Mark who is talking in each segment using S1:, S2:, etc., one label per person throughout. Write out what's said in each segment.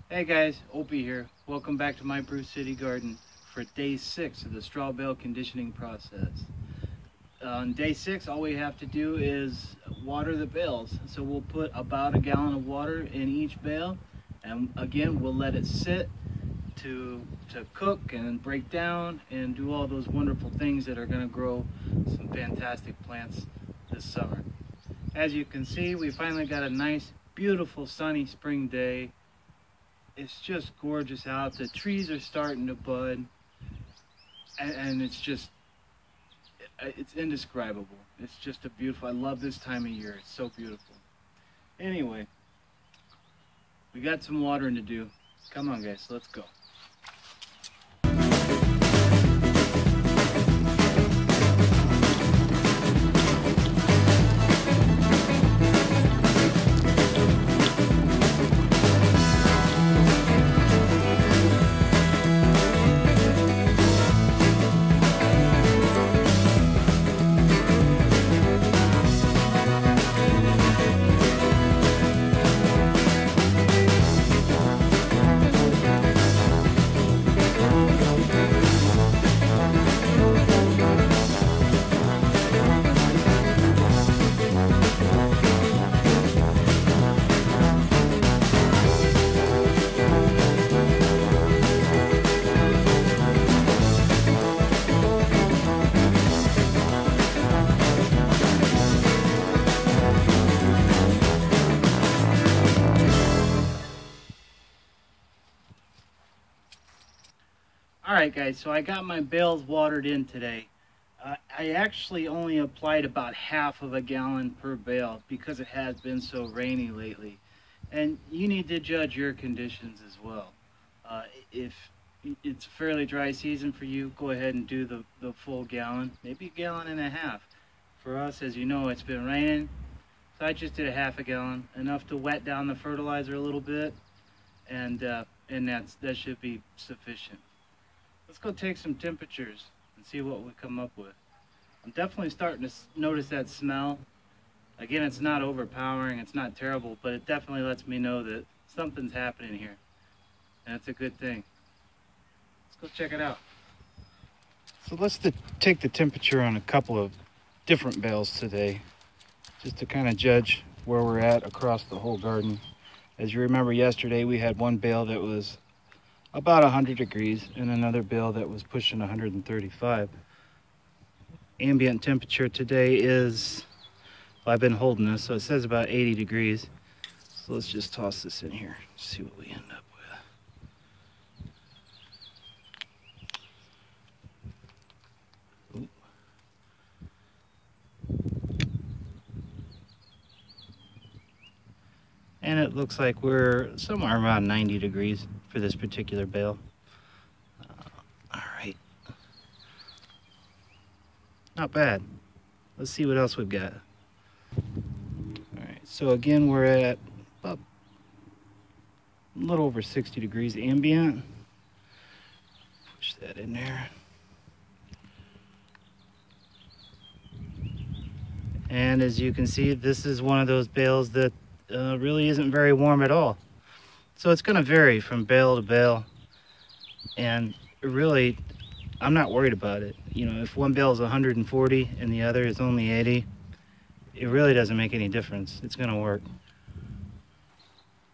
S1: Hey guys, Opie here. Welcome back to my Brew City Garden for day 6 of the straw bale conditioning process. On day 6, all we have to do is water the bales. So we'll put about a gallon of water in each bale, and again we'll let it sit to cook and break down and do all those wonderful things that are going to grow some fantastic plants this summer. As you can see, we finally got a nice, beautiful sunny spring day. It's just gorgeous out. The trees are starting to bud, and it's indescribable. It's just a beautiful, I love this time of year. It's so beautiful. Anyway, we got some watering to do. Come on guys, let's go. Alright guys, so I got my bales watered in today. I actually only applied about half of a gallon per bale because it has been so rainy lately. And you need to judge your conditions as well. If it's a fairly dry season for you, go ahead and do the full gallon, maybe a gallon and a half. For us, as you know, it's been raining, so I just did a half a gallon, enough to wet down the fertilizer a little bit, and that should be sufficient. Let's go take some temperatures and see what we come up with. I'm definitely starting to notice that smell. Again, it's not overpowering, it's not terrible, but it definitely lets me know that something's happening here. And it's a good thing. Let's go check it out. So let's take the temperature on a couple of different bales today, just to kind of judge where we're at across the whole garden. As you remember, yesterday we had one bale that was about 100 degrees and another bale that was pushing 135. Ambient temperature today is, well, I've been holding this, so it says about 80 degrees. So let's just toss this in here, see what we end up with. Ooh. And it looks like we're somewhere around 90 degrees for this particular bale. All right. Not bad. Let's see what else we've got. All right, so again, we're at about a little over 60 degrees ambient. Push that in there. And as you can see, this is one of those bales that really isn't very warm at all. So it's going to vary from bale to bale, and really I'm not worried about it. You know, if one bale is 140 and the other is only 80, it really doesn't make any difference. It's going to work.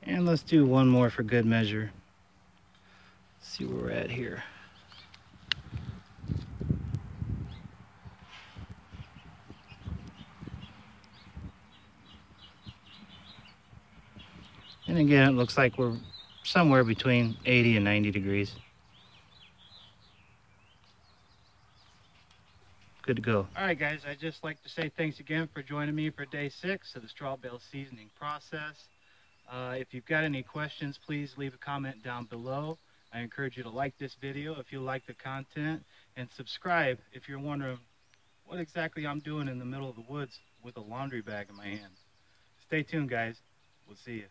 S1: And let's do one more for good measure. See where we're at here. And again, it looks like we're somewhere between 80 and 90 degrees. Good to go. All right, guys, I'd just like to say thanks again for joining me for day 6 of the straw bale seasoning process. If you've got any questions, please leave a comment down below. I encourage you to like this video if you like the content, and subscribe if you're wondering what exactly I'm doing in the middle of the woods with a laundry bag in my hand. Stay tuned, guys. We'll see you.